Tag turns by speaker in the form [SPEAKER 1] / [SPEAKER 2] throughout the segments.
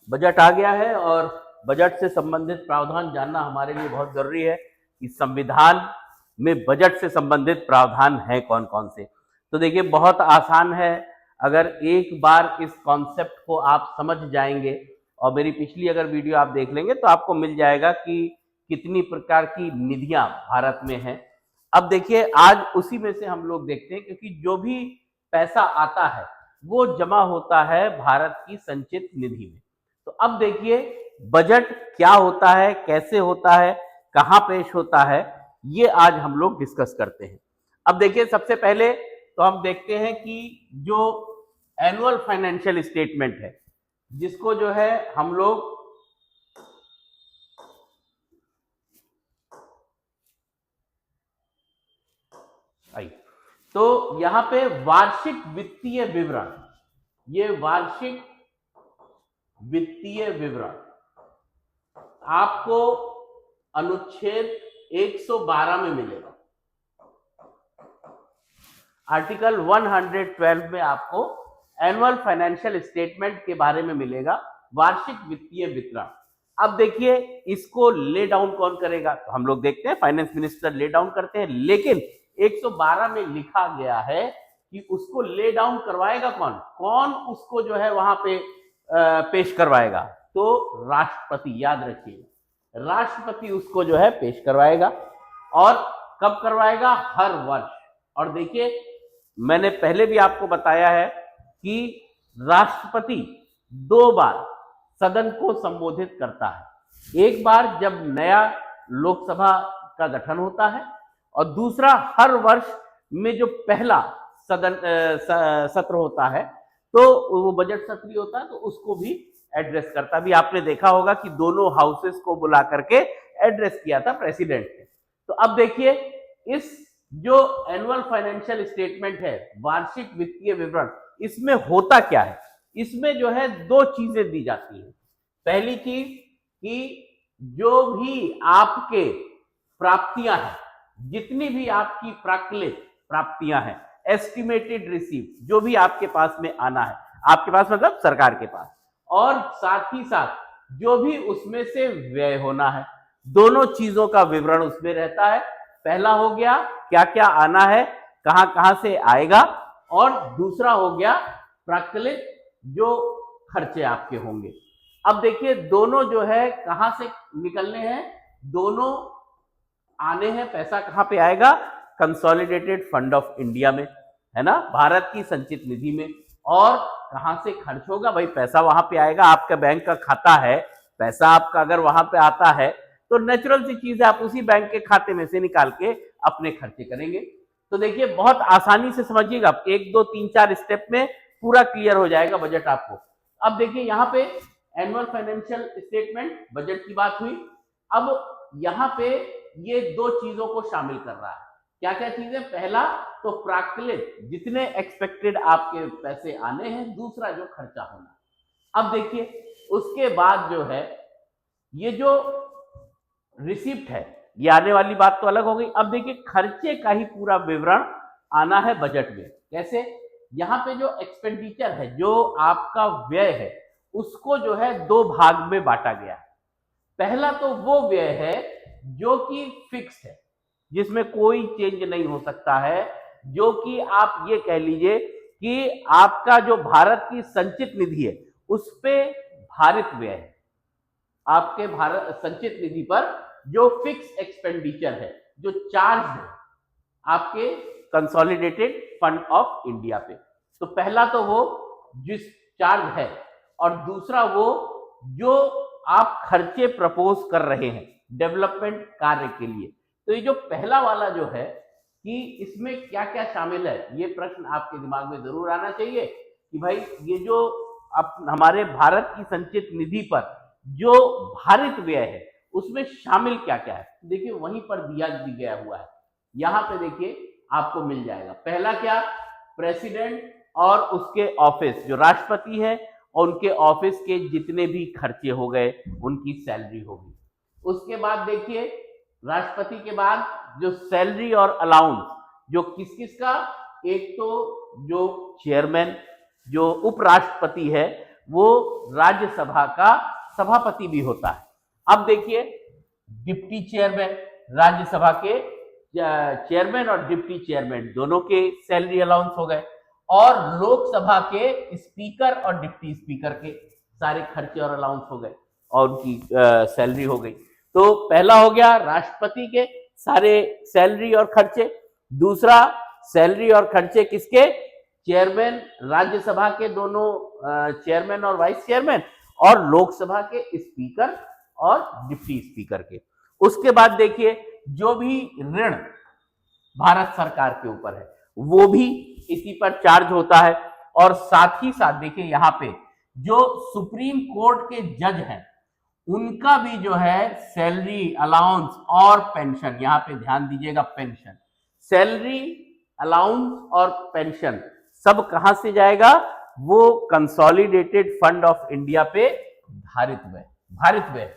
[SPEAKER 1] Budget आ गया है और बजट से संबंधित प्रावधान जानना हमारे लिए बहुत जरूरी है कि संविधान में बजट से संबंधित प्रावधान है कौन कौन से। तो देखिए बहुत आसान है, अगर एक बार इस कॉन्सेप्ट को आप समझ जाएंगे और मेरी पिछली अगर वीडियो आप देख लेंगे तो आपको मिल जाएगा कि कितनी प्रकार की निधियां भारत में हैं। अब देखिए आज उसी में से हम लोग देखते हैं, क्योंकि जो भी पैसा आता है वो जमा होता है भारत की संचित निधि में। तो अब देखिए बजट क्या होता है, कैसे होता है, कहां पेश होता है, ये आज हम लोग डिस्कस करते हैं। अब देखिए सबसे पहले तो हम देखते हैं कि जो एनुअल फाइनेंशियल स्टेटमेंट है, जिसको जो है हम लोग तो यहां पे वार्षिक वित्तीय विवरण, ये वार्षिक वित्तीय विवरण आपको अनुच्छेद 112 में मिलेगा। आर्टिकल 112 में आपको एनुअल फाइनेंशियल स्टेटमेंट के बारे में मिलेगा, वार्षिक वित्तीय विवरण। अब देखिए इसको ले डाउन कौन करेगा, तो हम लोग देखते हैं फाइनेंस मिनिस्टर ले डाउन करते हैं, लेकिन 112 में लिखा गया है कि उसको ले डाउन करवाएगा कौन, कौन उसको जो है वहां पे पेश करवाएगा, तो राष्ट्रपति। याद रखिएगा, राष्ट्रपति उसको जो है पेश करवाएगा। और कब करवाएगा, हर वर्ष। और देखिए मैंने पहले भी आपको बताया है कि राष्ट्रपति 2 बार सदन को संबोधित करता है, एक बार जब नया लोकसभा का गठन होता है और दूसरा हर वर्ष में जो पहला सदन सत्र होता है, तो वो बजट सत्र होता है, तो उसको भी एड्रेस करता भी। आपने देखा होगा कि दोनों हाउसेस को बुला करके एड्रेस किया था प्रेसिडेंट ने। तो अब देखिए इस जो एनुअल फाइनेंशियल स्टेटमेंट है, वार्षिक वित्तीय विवरण, इसमें होता क्या है, इसमें जो है 2 चीजें दी जाती हैं। पहली चीज कि जो भी आपके प्राप्तियां हैं, जितनी भी आपकी प्राक्कलित प्राप्तियां हैं, एस्टिमेटेड रिसीव, जो भी आपके पास में आना है, आपके पास मतलब सरकार के पास, और साथ ही साथ जो भी उसमें से व्यय होना है, दोनों चीजों का विवरण उसमें रहता है। पहला हो गया क्या क्या आना है, कहां कहां से आएगा, और दूसरा हो गया प्राक्कलित जो खर्चे आपके होंगे। अब देखिए दोनों जो है कहां से निकलने हैं, दोनों आने हैं, पैसा कहां पे आएगा, कंसोलिडेटेड फंड ऑफ इंडिया में, है ना, भारत की संचित निधि में। और कहां से खर्च होगा, भाई पैसा वहां पे आएगा, आपका बैंक का खाता है, पैसा आपका अगर वहां पे आता है तो नेचुरल सी चीज है, आप उसी बैंक के खाते में से निकाल के अपने खर्चे करेंगे। तो देखिए बहुत आसानी से समझिएगा, 1 2 3 4 स्टेप में पूरा क्लियर हो जाएगा बजट आपको। अब देखिए यहाँ पे एनुअल फाइनेंशियल स्टेटमेंट, बजट की बात हुई। अब यहाँ पे ये 2 चीजों को शामिल कर रहा है। क्या क्या चीजें, पहला तो प्राक्कलित, जितने एक्सपेक्टेड आपके पैसे आने हैं, दूसरा जो खर्चा होना। अब देखिए उसके बाद जो है ये जो रिसिप्ट है, ये आने वाली बात तो अलग हो गई। अब देखिए खर्चे का ही पूरा विवरण आना है बजट में। कैसे, यहाँ पे जो एक्सपेंडिचर है, जो आपका व्यय है, उसको जो है 2 भाग में बांटा गया है। पहला तो वो व्यय है जो कि फिक्स है, जिसमें कोई चेंज नहीं हो सकता है, जो कि आप ये कह लीजिए कि आपका जो भारत की संचित निधि है उस पे भारित व्यय है। आपके भारत संचित निधि पर जो फिक्स एक्सपेंडिचर है, जो चार्ज है आपके कंसोलिडेटेड फंड ऑफ इंडिया पे, तो पहला तो वो जिस चार्ज है, और दूसरा वो जो आप खर्चे प्रपोज कर रहे हैं डेवलपमेंट कार्य के लिए। तो ये जो पहला वाला जो है कि इसमें क्या क्या शामिल है, ये प्रश्न आपके दिमाग में जरूर आना चाहिए कि भाई ये जो हमारे भारत की संचित निधि पर जो भारित व्यय है उसमें शामिल क्या क्या है। देखिए वहीं पर दिया गया हुआ है, यहां पे देखिए आपको मिल जाएगा। पहला क्या, प्रेसिडेंट और उसके ऑफिस, जो राष्ट्रपति है और उनके ऑफिस के जितने भी खर्चे हो गए उनकी सैलरी होगी। उसके बाद देखिए राष्ट्रपति के बाद जो सैलरी और अलाउंस, जो किस किस का, एक तो जो चेयरमैन, जो उपराष्ट्रपति है, वो राज्यसभा का सभापति भी होता है। अब देखिए, डिप्टी चेयरमैन, राज्यसभा के चेयरमैन और डिप्टी चेयरमैन दोनों के सैलरी अलाउंस हो गए, और लोकसभा के स्पीकर और डिप्टी स्पीकर के सारे खर्चे और अलाउंस हो गए और उनकी सैलरी हो गई। तो पहला हो गया राष्ट्रपति के सारे सैलरी और खर्चे, दूसरा सैलरी और खर्चे किसके, चेयरमैन, राज्यसभा के दोनों चेयरमैन और वाइस चेयरमैन, और लोकसभा के स्पीकर और डिप्टी स्पीकर के। उसके बाद देखिए, जो भी ऋण भारत सरकार के ऊपर है वो भी इसी पर चार्ज होता है। और साथ ही साथ देखिए, यहाँ पे जो सुप्रीम कोर्ट के जज हैं उनका भी जो है सैलरी अलाउंस और पेंशन, यहाँ पे ध्यान दीजिएगा, पेंशन, सैलरी अलाउंस और पेंशन सब कहां से जाएगा, वो कंसोलिडेटेड फंड ऑफ इंडिया पे भारित व्यय,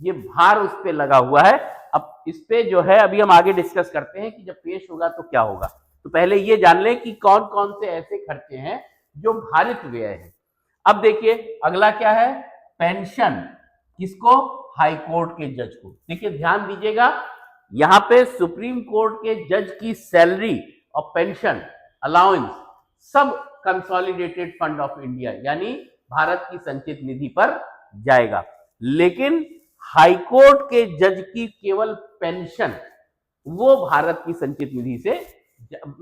[SPEAKER 1] ये भार उस पे लगा हुआ है। अब इस पे जो है अभी हम आगे डिस्कस करते हैं कि जब पेश होगा तो क्या होगा। तो पहले ये जान लें कि कौन कौन से ऐसे खर्चे हैं जो भारित व्यय है। अब देखिए अगला क्या है, पेंशन, किसको, हाई कोर्ट के जज को। देखिए ध्यान दीजिएगा, यहां पे सुप्रीम कोर्ट के जज की सैलरी और पेंशन अलाउंस सब कंसोलिडेटेड फंड ऑफ इंडिया यानी भारत की संचित निधि पर जाएगा, लेकिन हाई कोर्ट के जज की केवल पेंशन वो भारत की संचित निधि से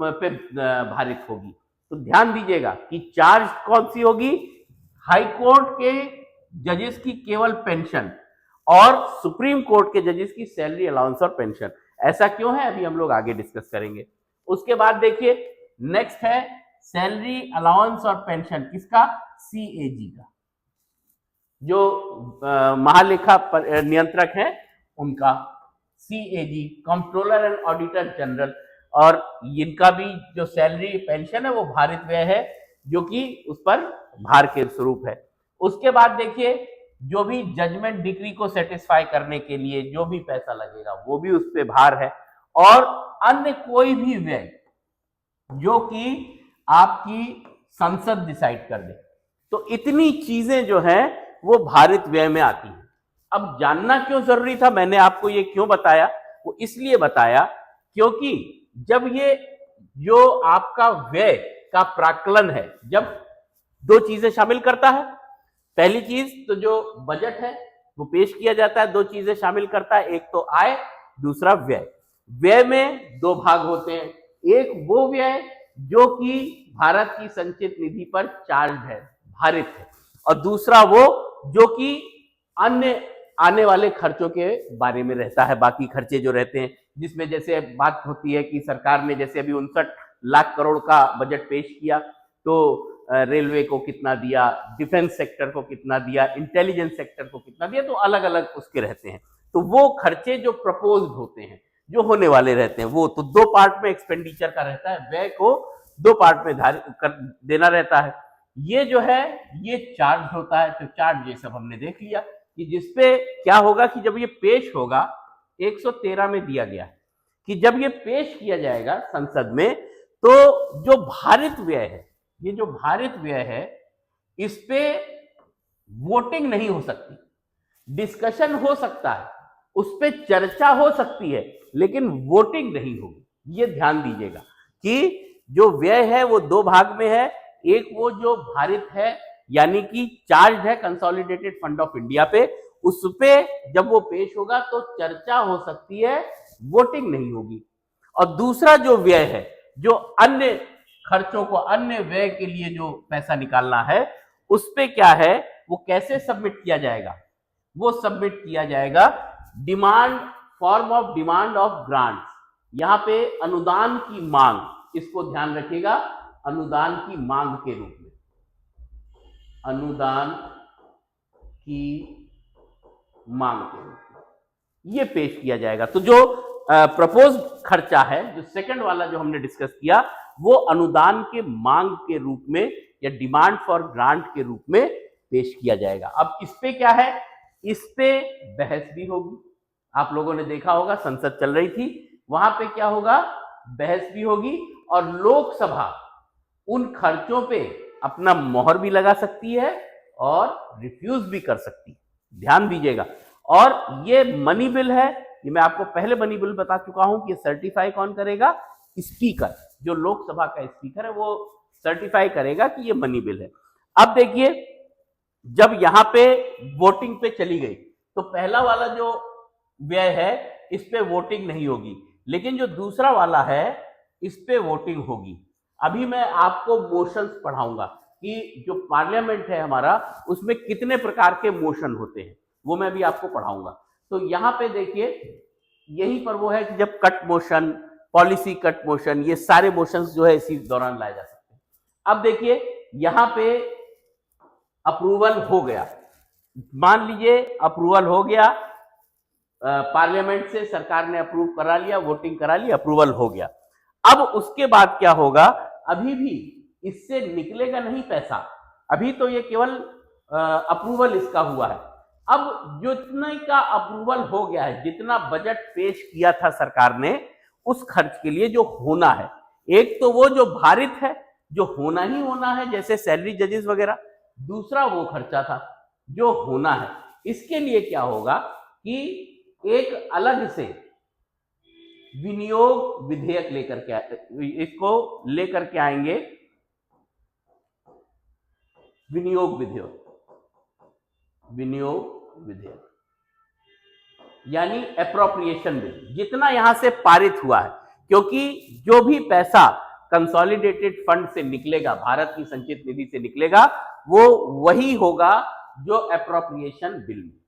[SPEAKER 1] पे भारित होगी। तो ध्यान दीजिएगा कि चार्ज कौन सी होगी, हाई कोर्ट के जजेस की केवल पेंशन और सुप्रीम कोर्ट के जजेस की सैलरी अलाउंस और पेंशन। ऐसा क्यों है अभी हम लोग आगे डिस्कस करेंगे। उसके बाद देखिए नेक्स्ट है सैलरी अलाउंस और पेंशन, किसका, सीएजी का, जो महालेखा नियंत्रक हैं उनका, CAG, controller and auditor general, और इनका भी जो सैलरी पेंशन है वो भारित व्यय है जो कि उस पर भार के स्वरूप है। उसके बाद देखिए जो भी जजमेंट डिग्री को सेटिस्फाई करने के लिए जो भी पैसा लगेगा वो भी उस पर भार है, और अन्य कोई भी व्यय जो कि आपकी संसद डिसाइड कर दे। तो इतनी चीजें जो हैं वो भारित व्यय में आती हैं। अब जानना क्यों जरूरी था, मैंने आपको ये क्यों बताया, वो इसलिए बताया क्योंकि जब ये जो आपका व्यय का प्राक्कलन है, जब दो चीजें शामिल करता है, पहली चीज तो जो बजट है वो पेश किया जाता है, दो चीजें शामिल करता है, एक तो आय, दूसरा व्यय। व्यय में दो भाग होते हैं, एक वो व्यय जो कि भारत की संचित निधि पर चार्ज है, भारित है, और दूसरा वो जो कि अन्य आने वाले खर्चों के बारे में रहता है, बाकी खर्चे जो रहते हैं, जिसमें जैसे बात होती है कि सरकार ने जैसे अभी 59 लाख करोड़ का बजट पेश किया, तो रेलवे को कितना दिया, डिफेंस सेक्टर को कितना दिया, इंटेलिजेंस सेक्टर को कितना दिया, तो अलग अलग उसके रहते हैं। तो वो खर्चे जो प्रपोज्ड होते हैं, जो होने वाले रहते हैं, वो तो दो पार्ट में एक्सपेंडिचर का रहता है, व्यय को दो पार्ट में कर देना रहता है। ये जो है ये चार्ज होता है। तो चार्ज ये सब हमने देख लिया कि जिसपे क्या होगा कि जब ये पेश होगा, 113 में दिया गया है कि जब ये पेश किया जाएगा संसद में, तो जो भारित व्यय है, ये जो भारित व्यय है, इस पे वोटिंग नहीं हो सकती, डिस्कशन हो सकता है, उस पे चर्चा हो सकती है, लेकिन वोटिंग नहीं होगी। ये ध्यान दीजिएगा कि जो व्यय है वो दो भाग में है, एक वो जो भारित है यानी कि चार्ज है कंसोलिडेटेड फंड ऑफ इंडिया पे, उस पे जब वो पेश होगा तो चर्चा हो सकती है, वोटिंग नहीं होगी। और दूसरा जो व्यय है, जो अन्य खर्चों को, अन्य व्यय के लिए जो पैसा निकालना है, उस पे क्या है, वो कैसे सबमिट किया जाएगा, वो सबमिट किया जाएगा demand, form of demand of grant. यहां पे अनुदान की मांग, इसको ध्यान रखिएगा, अनुदान की मांग के रूप में, अनुदान की मांग के रूप में ये पेश किया जाएगा। तो जो प्रपोज खर्चा है, जो सेकंड वाला जो हमने डिस्कस किया, वो अनुदान के मांग के रूप में या डिमांड फॉर ग्रांट के रूप में पेश किया जाएगा। अब इस पे क्या है, इस पे बहस भी होगी। आप लोगों ने देखा होगा संसद चल रही थी, वहां पे क्या होगा, बहस भी होगी, और लोकसभा उन खर्चों पे अपना मोहर भी लगा सकती है और रिफ्यूज भी कर सकती है, ध्यान दीजिएगा। और ये मनी बिल है, ये मैं आपको पहले मनी बिल बता चुका हूं कि सर्टिफाई कौन करेगा, स्पीकर, जो लोकसभा का स्पीकर है वो सर्टिफाई करेगा कि ये मनी बिल है। अब देखिए, जब यहां पे वोटिंग पे चली गई तो पहला वाला जो व्यय है इस पे वोटिंग नहीं होगी, लेकिन जो दूसरा वाला है इस पे वोटिंग होगी। अभी मैं आपको मोशंस पढ़ाऊंगा कि जो पार्लियामेंट है हमारा उसमें कितने प्रकार के मोशन होते हैं, वो मैं भी आपको पढ़ाऊंगा। तो यहां पे देखिए, यहीं पर वो है कि जब cut motion, policy cut motion, ये सारे मोशंस जो है इसी दौरान लाए जा सकते हैं। अब देखिए, यहां पे अप्रूवल हो गया, मान लीजिए अप्रूवल हो गया, पार्लियामेंट से सरकार ने अप्रूव करा लिया, वोटिंग करा ली, अप्रूवल हो गया। अब उसके बाद क्या होगा, अभी भी इससे निकलेगा नहीं पैसा, अभी तो ये केवल अप्रूवल इसका हुआ है। अब जितने का अप्रूवल हो गया है, जितना बजट पेश किया था सरकार ने, उस खर्च के लिए जो होना है, एक तो वो जो भारित है, जो होना ही होना है, जैसे सैलरी जजेस वगैरह, दूसरा वो खर्चा था जो होना है। इसके लिए क्या होगा कि एक अलग से विनियोग विधेयक लेकर के इसको लेकर के आएंगे, विनियोग विधेयक, विनियोग विधेयक यानी अप्रोप्रिएशन बिल, जितना यहां से पारित हुआ है, क्योंकि जो भी पैसा कंसोलिडेटेड फंड से निकलेगा, भारत की संचित निधि से निकलेगा, वो वही होगा जो अप्रोप्रिएशन बिल में।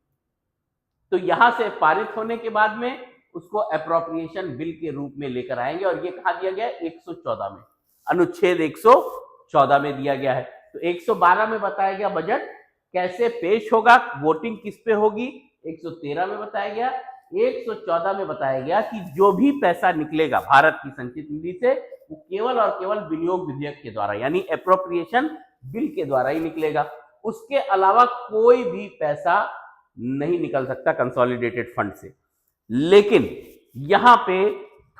[SPEAKER 1] तो यहां से पारित होने के बाद में उसको अप्रोप्रिएशन बिल के रूप में लेकर आएंगे, और ये कहा दिया गया 114 में, अनुच्छेद 114 में दिया गया है। तो 112 में बताया गया बजट कैसे पेश होगा, वोटिंग किस पे होगी, 113 में बताया गया, 114 में बताया गया कि जो भी पैसा निकलेगा भारत की संचित निधि से, वो केवल और केवल विनियोग विधेयक के द्वारा यानी अप्रोप्रिएशन बिल के द्वारा ही निकलेगा। उसके अलावा कोई भी पैसा नहीं निकल सकता कंसोलिडेटेड फंड से। लेकिन यहां पे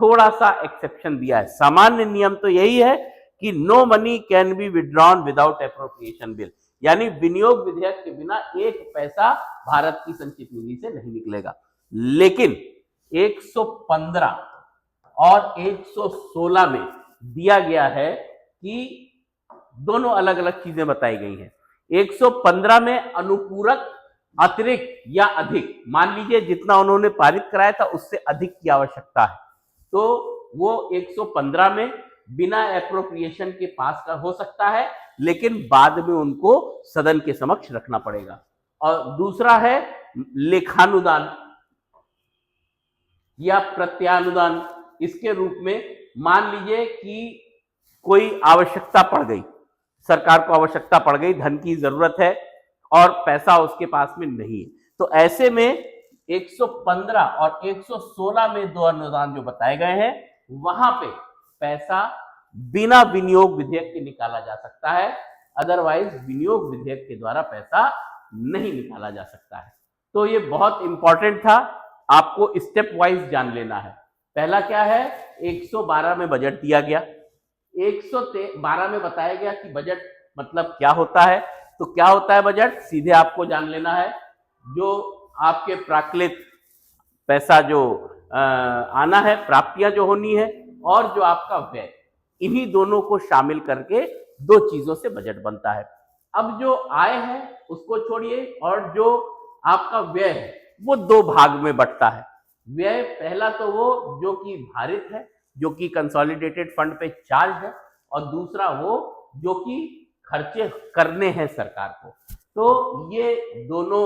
[SPEAKER 1] थोड़ा सा एक्सेप्शन दिया है। सामान्य नियम तो यही है कि no money can be withdrawn without appropriation bill, यानी विनियोग विधेयक के बिना एक पैसा भारत की संचित निधि से नहीं निकलेगा। लेकिन 115 और 116 में दिया गया है कि दोनों अलग अलग चीजें बताई गई हैं। 115 में अनुपूरक, अतिरिक्त या अधिक, मान लीजिए जितना उन्होंने पारित कराया था उससे अधिक की आवश्यकता है, तो वो 115 में बिना एप्रोप्रिएशन के पास का हो सकता है, लेकिन बाद में उनको सदन के समक्ष रखना पड़ेगा। और दूसरा है लेखानुदान या प्रत्यानुदान, इसके रूप में मान लीजिए कि कोई आवश्यकता पड़ गई, सरकार को आवश्यकता पड़ गई, धन की जरूरत है और पैसा उसके पास में नहीं है, तो ऐसे में 115 और 116 में दो अनुदान जो बताए गए हैं, वहां पे पैसा बिना विनियोग विधेयक के निकाला जा सकता है, अदरवाइज विनियोग विधेयक के द्वारा पैसा नहीं निकाला जा सकता है। तो ये बहुत इंपॉर्टेंट था, आपको स्टेप वाइज जान लेना है। पहला क्या है, 112 में बजट दिया गया, 112 में बताया गया कि बजट मतलब क्या होता है। तो क्या होता है बजट, सीधे आपको जान लेना है, जो आपके प्राकृत पैसा जो आना है, प्राप्तियां जो होनी है, और जो आपका व्यय, इन्हीं दोनों को शामिल करके दो चीजों से बजट बनता है। अब जो आय है उसको छोड़िए, और जो आपका व्यय है वो दो भाग में बंटता है। व्यय पहला तो वो जो कि भारित है, जो कि कंसोलिडेटेड फंड पे चार्ज है, और दूसरा वो जो कि खर्चे करने हैं सरकार को। तो ये दोनों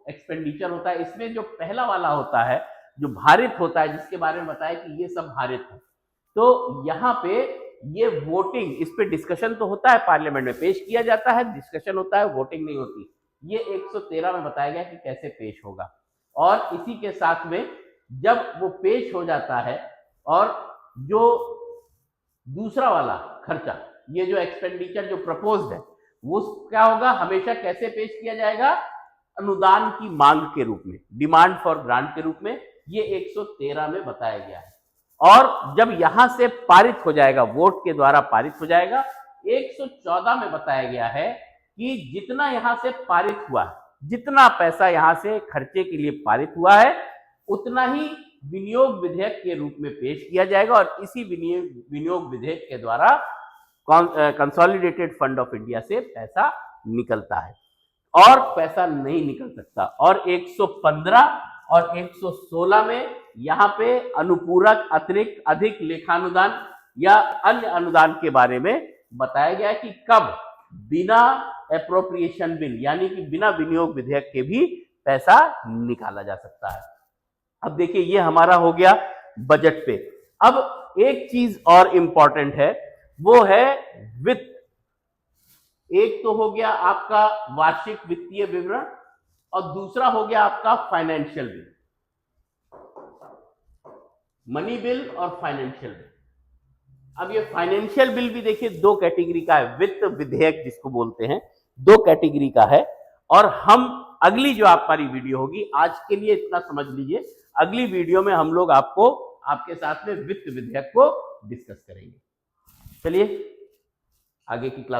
[SPEAKER 1] एक्सपेंडिचर होता है। इसमें जो पहला वाला होता है जो भारित होता है, जिसके बारे में बताया कि ये सब भारित है, तो यहाँ पे ये वोटिंग, इस पे डिस्कशन तो होता है, पार्लियामेंट में पेश किया जाता है, डिस्कशन होता है, वोटिंग नहीं होती। ये 113 में बताया गया कि कैसे पेश होगा। और इसी के साथ में जब वो पेश हो जाता है, और जो दूसरा वाला खर्चा, ये जो एक्सपेंडिचर जो प्रपोज्ड है, वो क्या होगा, हमेशा कैसे पेश किया जाएगा, अनुदान की मांग के रूप में, डिमांड फॉर ग्रांट के रूप में। ये 113 में बताया गया है। और जब यहां से पारित हो जाएगा, वोट के द्वारा पारित हो जाएगा, 114 में बताया गया है कि जितना यहां से पारित हुआ है, जितना पैसा यहां से खर्चे के लिए पारित हुआ है, उतना ही विनियोग विधेयक के रूप में पेश किया जाएगा और इसी विनियोग विधेयक के द्वारा कंसोलिडेटेड फंड ऑफ इंडिया से पैसा निकलता है और पैसा नहीं निकल सकता। और 115 और 116 में यहां पे अनुपूरक, अतिरिक्त, अधिक लेखानुदान या अन्य अनुदान के बारे में बताया गया है कि कब बिना एप्रोप्रिएशन बिल यानी कि बिना विनियोग विधेयक के भी पैसा निकाला जा सकता है। अब देखिए ये हमारा हो गया बजट पे। अब एक चीज और इंपॉर्टेंट है, वो है वित्त। एक तो हो गया आपका वार्षिक वित्तीय विवरण और दूसरा हो गया आपका फाइनेंशियल बिल, मनी बिल और फाइनेंशियल बिल। अब ये फाइनेंशियल बिल भी देखिए दो कैटेगरी का है, वित्त विधेयक जिसको बोलते हैं, दो कैटेगरी का है। और हम अगली जो हमारी वीडियो होगी, आज के लिए इतना समझ लीजिए, अगली वीडियो में हम लोग आपके साथ में वित्त विधेयक को डिस्कस करेंगे। चलिए आगे की क्लास